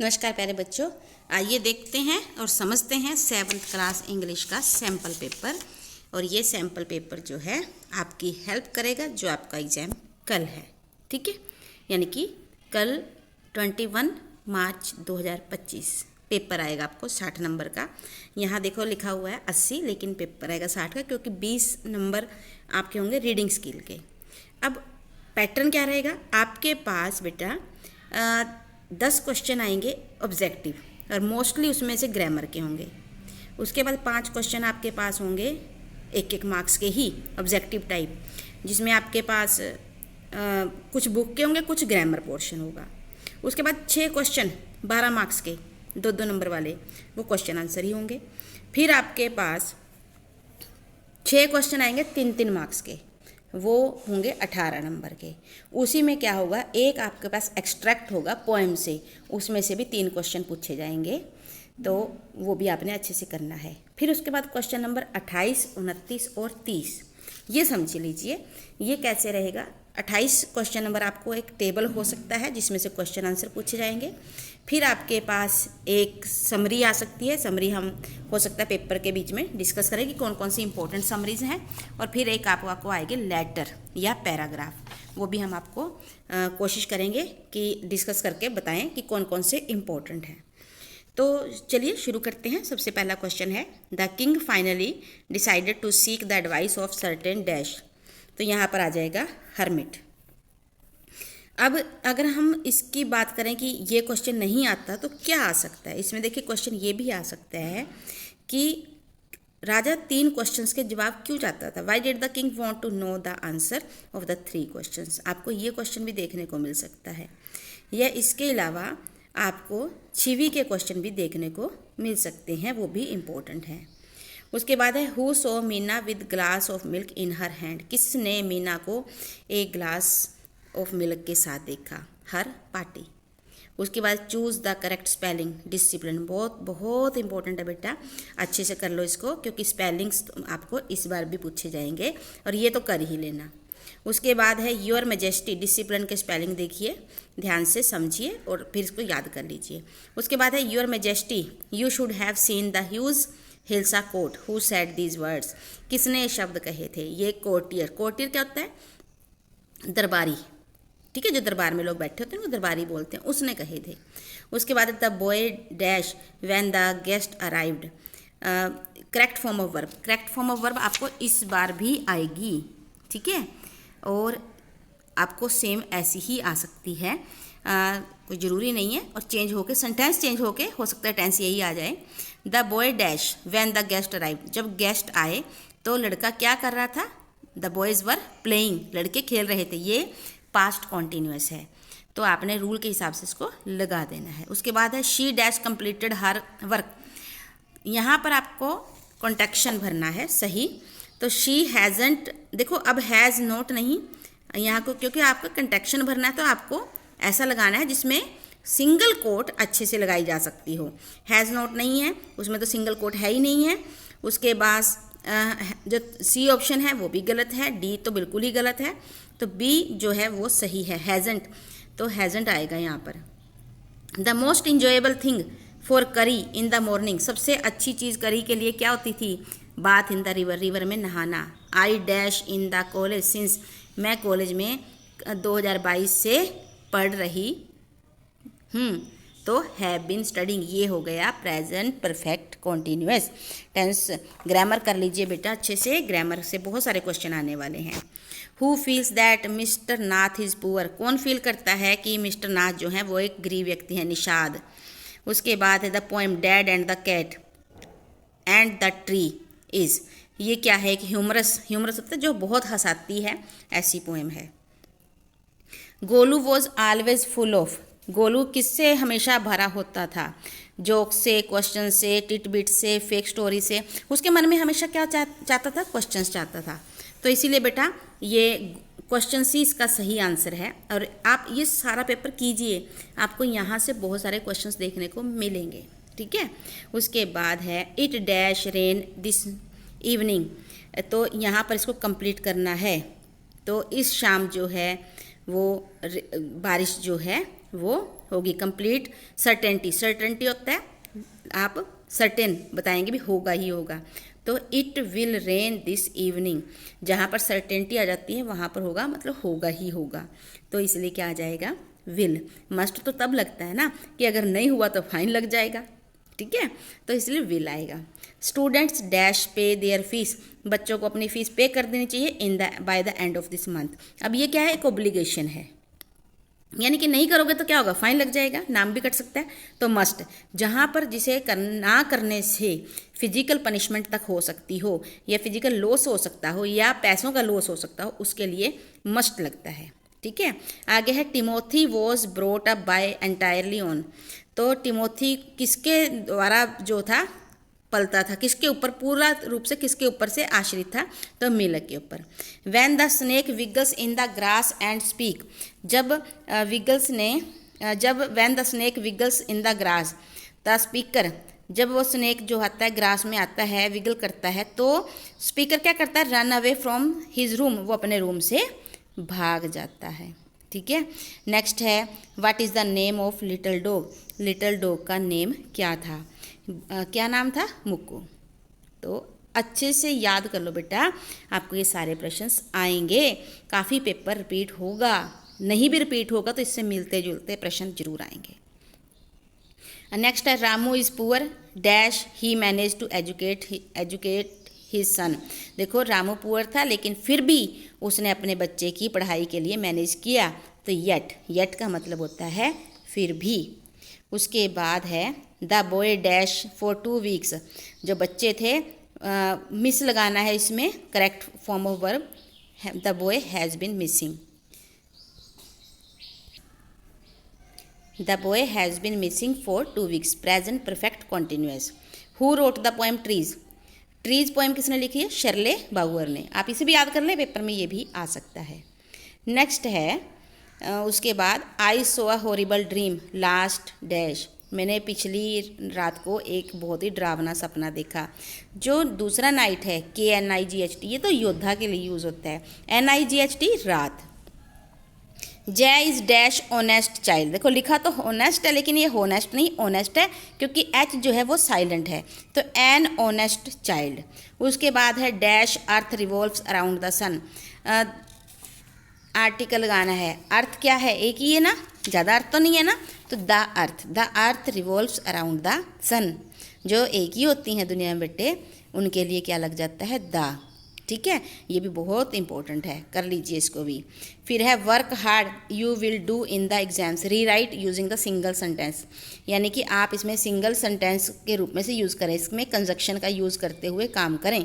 नमस्कार प्यारे बच्चों, आइए देखते हैं और समझते हैं 7th क्लास इंग्लिश का सैम्पल पेपर। और ये सैम्पल पेपर जो है आपकी हेल्प करेगा जो आपका एग्ज़ाम कल है। ठीक है, यानी कि कल 21 मार्च 2025 पेपर आएगा आपको 60 नंबर का। यहाँ देखो लिखा हुआ है 80, लेकिन पेपर आएगा 60 का, क्योंकि 20 नंबर आपके होंगे रीडिंग स्किल के। अब पैटर्न क्या रहेगा आपके पास बेटा, 10 क्वेश्चन आएंगे ऑब्जेक्टिव और मोस्टली उसमें से ग्रामर के होंगे। उसके बाद 5 क्वेश्चन आपके पास होंगे 1-1 मार्क्स के ही ऑब्जेक्टिव टाइप, जिसमें आपके पास कुछ बुक के होंगे, कुछ ग्रामर पोर्शन होगा। उसके बाद 6 क्वेश्चन 12 मार्क्स के 2-2 नंबर वाले, वो क्वेश्चन आंसर ही होंगे। फिर आपके पास 6 क्वेश्चन आएंगे 3-3 मार्क्स के, वो होंगे 18 नंबर के। उसी में क्या होगा, एक आपके पास एक्सट्रैक्ट होगा पोएम से, उसमें से भी 3 क्वेश्चन पूछे जाएंगे, तो वो भी आपने अच्छे से करना है। फिर उसके बाद क्वेश्चन नंबर 28, 29 और 30, ये समझ लीजिए ये कैसे रहेगा। 28 क्वेश्चन नंबर आपको एक टेबल हो सकता है जिसमें से क्वेश्चन आंसर पूछे जाएंगे। फिर आपके पास एक समरी आ सकती है, समरी हम हो सकता है पेपर के बीच में डिस्कस करें कि कौन कौन सी इंपॉर्टेंट समरीज हैं। और फिर एक आपको आएगी लेटर या पैराग्राफ, वो भी हम आपको कोशिश करेंगे कि डिस्कस करके बताएं कि कौन कौन से इम्पोर्टेंट हैं। तो चलिए शुरू करते हैं। सबसे पहला क्वेश्चन है, the king finally decided to seek the advice of certain dash. तो यहाँ पर आ जाएगा हर्मिट। अब अगर हम इसकी बात करें कि ये क्वेश्चन नहीं आता तो क्या आ सकता है, इसमें देखिए क्वेश्चन ये भी आ सकता है कि राजा 3 क्वेश्चंस के जवाब क्यों चाहता था। Why did the king want to know the answer of the 3 questions. आपको ये क्वेश्चन भी देखने को मिल सकता है, या इसके अलावा आपको छिवी के क्वेश्चन भी देखने को मिल सकते हैं, वो भी इम्पोर्टेंट हैं। उसके बाद है, who so Meena with glass of milk in her hand. किसने मीना को एक ग्लास ऑफ मिल्क के साथ देखा। हर पार्टी। उसके बाद choose the correct spelling. Discipline बहुत बहुत इंपॉर्टेंट है बेटा, अच्छे से कर लो इसको, क्योंकि स्पेलिंग्स आपको इस बार भी पूछे जाएंगे और ये तो कर ही लेना। उसके बाद है योर मैजेस्टी। डिसिप्लिन के स्पेलिंग देखिए, ध्यान से समझिए और फिर इसको याद कर लीजिए। उसके बाद है your majesty you should have seen the huge hilsa court who said these words. किसने शब्द कहे थे। ये कोर्टियर। कोर्टियर क्या होता है, दरबारी। ठीक है, जो दरबार में लोग बैठे होते हैं वो दरबारी बोलते हैं, उसने कहे थे। उसके बाद the boy dash when the guest arrived. Correct form of verb. Correct form of verb आपको इस बार भी आएगी, ठीक है, और आपको सेम ऐसी ही आ सकती है, कोई ज़रूरी नहीं है। और चेंज होके सेंटेंस चेंज होके हो सकता है टेंस यही आ जाए। The boy dash when the guest arrived. जब गेस्ट आए तो लड़का क्या कर रहा था। The boys were playing. लड़के खेल रहे थे। ये पास्ट कॉन्टीन्यूअस है, तो आपने रूल के हिसाब से इसको लगा देना है। उसके बाद है she dash completed her work. यहाँ पर आपको कॉन्टेक्शन भरना है सही। तो शी हैज़ंट, देखो अब हैज़ नॉट नहीं यहाँ को, क्योंकि आपको कंटेक्शन भरना है तो आपको ऐसा लगाना है जिसमें सिंगल कोट अच्छे से लगाई जा सकती हो। हैज़ नॉट नहीं है, उसमें तो सिंगल कोट है ही नहीं है। उसके बाद जो सी ऑप्शन है वो भी गलत है, डी तो बिल्कुल ही गलत है, तो बी जो है वो सही है, हैज़ंट। तो हैज़ंट आएगा यहाँ पर। The most enjoyable thing for करी इन द मॉर्निंग। सबसे अच्छी चीज़ करी के लिए क्या होती थी, bath in the river. River में नहाना। I dash in the college since. मैं कॉलेज में 2022 से पढ़ रही तो हैव बीन स्टडिंग। ये हो गया present perfect continuous tense. Grammar कर लीजिए बेटा अच्छे से, ग्रामर से बहुत सारे क्वेश्चन आने वाले हैं। Who feels that mister Nath is poor. कौन फील करता है कि मिस्टर नाथ जो है वो एक गरीब व्यक्ति है। निषाद। उसके बाद है the poem dad and the cat and the tree is. ये क्या है कि ह्यूमरस। ह्यूमरस होता है जो बहुत हंसाती है, ऐसी पोएम है। Golu was always full of. Golu किससे हमेशा भरा होता था। जोक से, क्वेश्चन से, टिटबिट से, फेक स्टोरी से। उसके मन में हमेशा क्या चाहता था, क्वेश्चंस चाहता था। तो इसीलिए बेटा ये क्वेश्चन सी इसका सही आंसर है। और आप ये सारा पेपर कीजिए, आपको यहाँ से बहुत सारे क्वेश्चंस देखने को मिलेंगे, ठीक है। उसके बाद है it dash rain this evening. तो यहाँ पर इसको कंप्लीट करना है। तो इस शाम जो है वो बारिश जो है वो होगी। कंप्लीट सर्टेनिटी, सर्टेनिटी होता है आप सर्टेन बताएंगे भी होगा ही होगा, तो it will rain this evening, जहाँ पर सर्टेनिटी आ जाती है वहाँ पर होगा मतलब होगा ही होगा, तो इसलिए क्या आ जाएगा विल। मस्ट तो तब लगता है ना कि अगर नहीं हुआ तो फाइन लग जाएगा, ठीक है, तो इसलिए विल आएगा। स्टूडेंट्स डैश पे देयर फीस, बच्चों को अपनी फ़ीस पे कर देनी चाहिए in the by the end of this month. अब ये क्या है, एक ओब्लिगेशन है, यानी कि नहीं करोगे तो क्या होगा, फाइन लग जाएगा, नाम भी कट सकता है। तो मस्ट, जहाँ पर जिसे ना करने से फिजिकल पनिशमेंट तक हो सकती हो या फिजिकल लॉस हो सकता हो या पैसों का लॉस हो सकता हो, उसके लिए मस्ट लगता है, ठीक है। आगे है Timothy was brought up by entirely on, तो टिमोथी किसके द्वारा जो था पलता था, किसके ऊपर, पूरा रूप से किसके ऊपर से आश्रित था, तो मिल्क के ऊपर। When the snake विगल्स in the grass and speak, जब विगल्स ने when the snake विगल्स in the grass the speaker, जब वो स्नेक जो आता है ग्रास में आता है विगल करता है, तो स्पीकर क्या करता है, run away from his room, वो अपने रूम से भाग जाता है, ठीक है। नेक्स्ट है what is the name of little dog, little dog का नेम क्या था, क्या नाम था, मुक्कू। तो अच्छे से याद कर लो बेटा, आपको ये सारे प्रश्न आएंगे, काफ़ी पेपर रिपीट होगा, नहीं भी रिपीट होगा तो इससे मिलते जुलते प्रश्न जरूर आएंगे। नेक्स्ट है Ramu is poor dash he manage to educate his son, देखो रामू पुअर था लेकिन फिर भी उसने अपने बच्चे की पढ़ाई के लिए मैनेज किया, तो येट का मतलब होता है फिर भी। उसके बाद है the boy dash for 2 weeks, जो बच्चे थे मिस लगाना है इसमें, correct form of verb, the boy has been missing, the boy has been missing for 2 weeks, present perfect continuous. Who wrote the poem trees, trees poem किसने लिखी है, शर्ले बाउअर ने, आप इसे भी याद कर लें, पेपर में ये भी आ सकता है। नेक्स्ट है उसके बाद I saw a horrible dream last dash, मैंने पिछली रात को एक बहुत ही डरावना सपना देखा। जो दूसरा नाइट है KNIGHT, ये तो योद्धा के लिए यूज़ होता है, NIGHT रात। जय इज़ डैश ऑनेस्ट चाइल्ड, देखो लिखा तो ऑनेस्ट है लेकिन ये होनेस्ट नहीं, ऑनेस्ट है क्योंकि H जो है वो साइलेंट है, तो एन ऑनेस्ट चाइल्ड। उसके बाद है dash earth revolves around the sun, article लगाना है, अर्थ क्या है, एक ही है ना, ज़्यादा अर्थ तो नहीं है ना, तो the earth revolves around the sun, जो एक ही होती हैं दुनिया में बेटे उनके लिए क्या लग जाता है, द, ठीक है, ये भी बहुत इंपॉर्टेंट है, कर लीजिए इसको भी। फिर है work hard you will do in the exams, rewrite using the single sentence, यानी कि आप इसमें सिंगल सेंटेंस के रूप में से यूज़ करें, इसमें कंजक्शन का यूज़ करते हुए काम करें।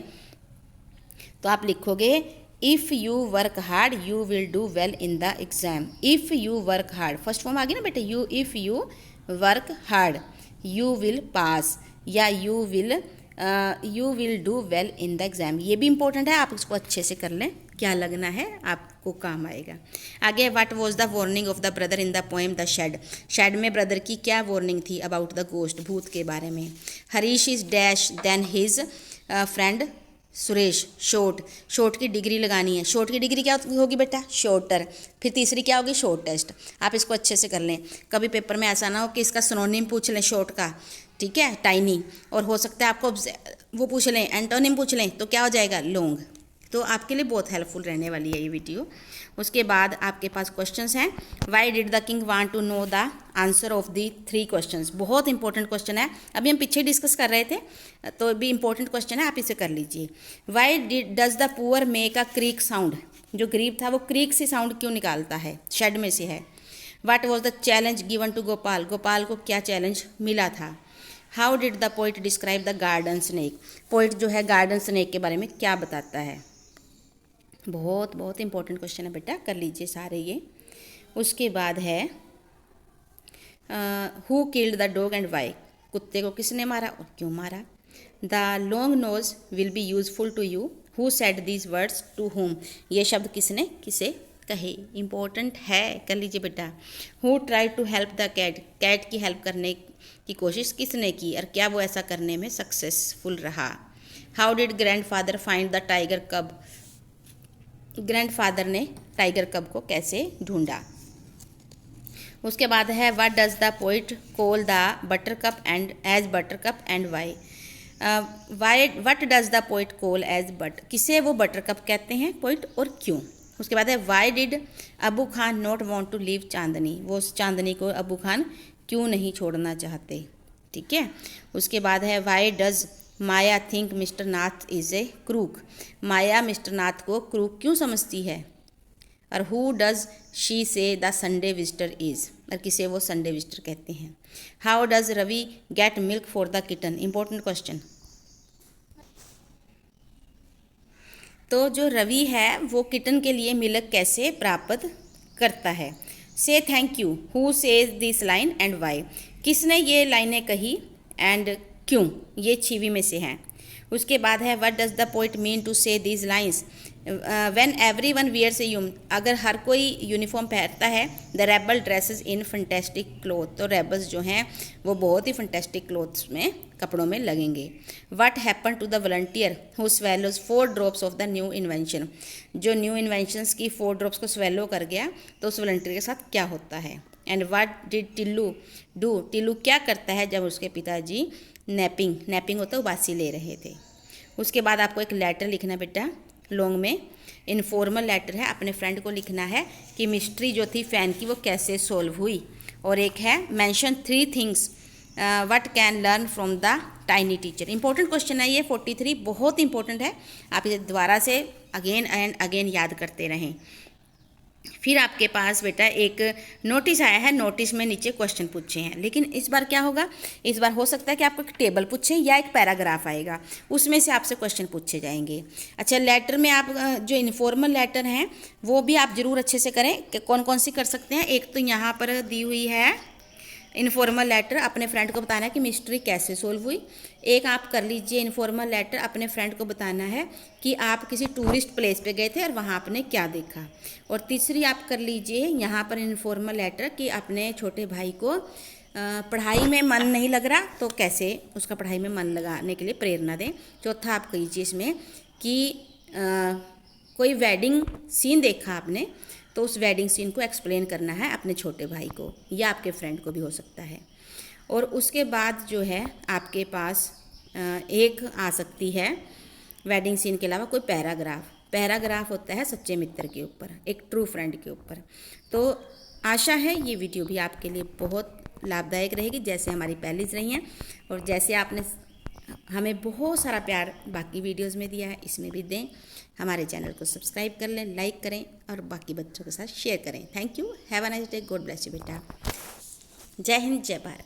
तो आप लिखोगे if you work hard you will do well in the exam, if you work hard, first form आ गई ना बेटे, you if you work hard you will pass, या you will do well in the exam, ये भी important है, आप इसको अच्छे से कर लें, क्या लगना है आपको काम आएगा। आगे what was the warning of the brother in the poem the shade, shade में ब्रदर की क्या वार्निंग थी, अबाउट द गोस्ट, भूत के बारे में। Harish is dash than his friend Suresh short, short की डिग्री लगानी है, शॉर्ट की डिग्री क्या होगी बेटा, शॉर्टर, फिर तीसरी क्या होगी, शॉर्टेस्ट। आप इसको अच्छे से कर लें, कभी पेपर में ऐसा ना हो कि इसका सिनोनिम पूछ लें शॉर्ट का, ठीक है, टाइनी, और हो सकता है आपको वो पूछ लें एंटोनिम पूछ लें, तो क्या हो जाएगा, लॉन्ग। तो आपके लिए बहुत हेल्पफुल रहने वाली है ये वीडियो। उसके बाद आपके पास क्वेश्चंस हैं, why did the king want to know the answer of the 3 questions, बहुत इंपॉर्टेंट क्वेश्चन है, अभी हम पीछे डिस्कस कर रहे थे तो भी इंपॉर्टेंट क्वेश्चन है, आप इसे कर लीजिए। Why does the poor make a creek sound, जो गरीब था वो क्रीक से साउंड क्यों निकालता है, शेड में से है। What was the challenge given to Gopal, Gopal को क्या चैलेंज मिला था। How did the poet describe the garden snake, poet जो है गार्डन स्नेक के बारे में क्या बताता है। बहुत बहुत इंपॉर्टेंट क्वेश्चन है बेटा, कर लीजिए सारे ये। उसके बाद है who killed the dog and why, कुत्ते को किसने मारा और क्यों मारा। The long nose will be useful to you, who said these words to whom, ये शब्द किसने किसे कहे, इंपॉर्टेंट है, कर लीजिए बेटा। Who try to help the cat, cat की हेल्प करने की कोशिश किसने की और क्या वो ऐसा करने में सक्सेसफुल रहा। How did grandfather find the tiger cub, grandfather ने टाइगर कब को कैसे ढूंढा। उसके बाद है what does the poet call the buttercup and as buttercup and why. What does the poet call as but, किसे वो butter cup कहते हैं पोइट और क्यों। उसके बाद है why did Abu Khan not want to leave Chandni, वो चांदनी को अबू खान क्यों नहीं छोड़ना चाहते। ठीक है। उसके बाद है why does Maya think Mr Nath is a crook, Maya Mr Nath को क्रूक क्यों समझती है। और who does she say the Sunday visitor is, और किसे वो संडे विजिटर कहते हैं। How does Ravi get milk for the kitten, important question. तो जो रवि है वो किटन के लिए मिल्क कैसे प्राप्त करता है। Say thank you, who says this line and why, किसने ये लाइनें कही एंड क्यों, ये छीवी में से हैं। उसके बाद है what does the poet mean to say these lines when everyone wears a यूम, अगर हर कोई यूनिफॉर्म पहनता है। The rebel dresses in fantastic cloth, तो रेबल्स जो हैं वो बहुत ही फंटेस्टिक क्लोथ्स में कपड़ों में लगेंगे। What happen to the volunteer who swallows 4 drops of the new invention, जो न्यू इन्वेंशंस की 4 ड्रॉप्स को स्वेलो कर गया तो उस वॉलंटियर के साथ क्या होता है। And what did Tillu do, Tillu क्या करता है जब उसके पिताजी नैपिंग होता है उबासी ले रहे थे। उसके बाद आपको एक लेटर लिखना बेटा लॉन्ग में, इनफॉर्मल लेटर है, अपने फ्रेंड को लिखना है कि मिस्ट्री जो थी फ़ैन की वो कैसे सोल्व हुई। और एक है mention 3 things what can learn from the tiny teacher, important question है ये 43, बहुत इंपॉर्टेंट है, आप इसे दोबारा से अगेन एंड अगेन याद करते रहें। फिर आपके पास बेटा एक नोटिस आया है, नोटिस में नीचे क्वेश्चन पूछे हैं, लेकिन इस बार क्या होगा, इस बार हो सकता है कि आपको एक टेबल पूछे या एक पैराग्राफ आएगा, उसमें से आपसे क्वेश्चन पूछे जाएंगे। अच्छा, लेटर में आप जो इनफॉर्मल लेटर हैं वो भी आप ज़रूर अच्छे से करें कि कौन कौन सी कर सकते हैं। एक तो यहाँ पर दी हुई है इनफॉर्मल लेटर, अपने फ्रेंड को बताना है कि मिस्ट्री कैसे सोल्व हुई। एक आप कर लीजिए इनफॉर्मल लेटर, अपने फ्रेंड को बताना है कि आप किसी टूरिस्ट प्लेस पे गए थे और वहाँ आपने क्या देखा। और तीसरी आप कर लीजिए यहाँ पर इनफॉर्मल लेटर कि अपने छोटे भाई को पढ़ाई में मन नहीं लग रहा तो कैसे उसका पढ़ाई में मन लगाने के लिए प्रेरणा दें। चौथा आप कीजिए इसमें कि कोई वेडिंग सीन देखा आपने तो उस वेडिंग सीन को एक्सप्लेन करना है अपने छोटे भाई को या आपके फ्रेंड को भी हो सकता है। और उसके बाद जो है आपके पास एक आ सकती है वेडिंग सीन के अलावा कोई पैराग्राफ होता है सच्चे मित्र के ऊपर, एक ट्रू फ्रेंड के ऊपर। तो आशा है ये वीडियो भी आपके लिए बहुत लाभदायक रहेगी, जैसे हमारी पहली रही हैं और जैसे आपने हमें बहुत सारा प्यार बाकी वीडियोस में दिया है, इसमें भी दें। हमारे चैनल को सब्सक्राइब कर लें, लाइक करें और बाकी बच्चों के साथ शेयर करें। Thank you, have a nice day, God bless you बेटा। जय हिंद, जय भारत।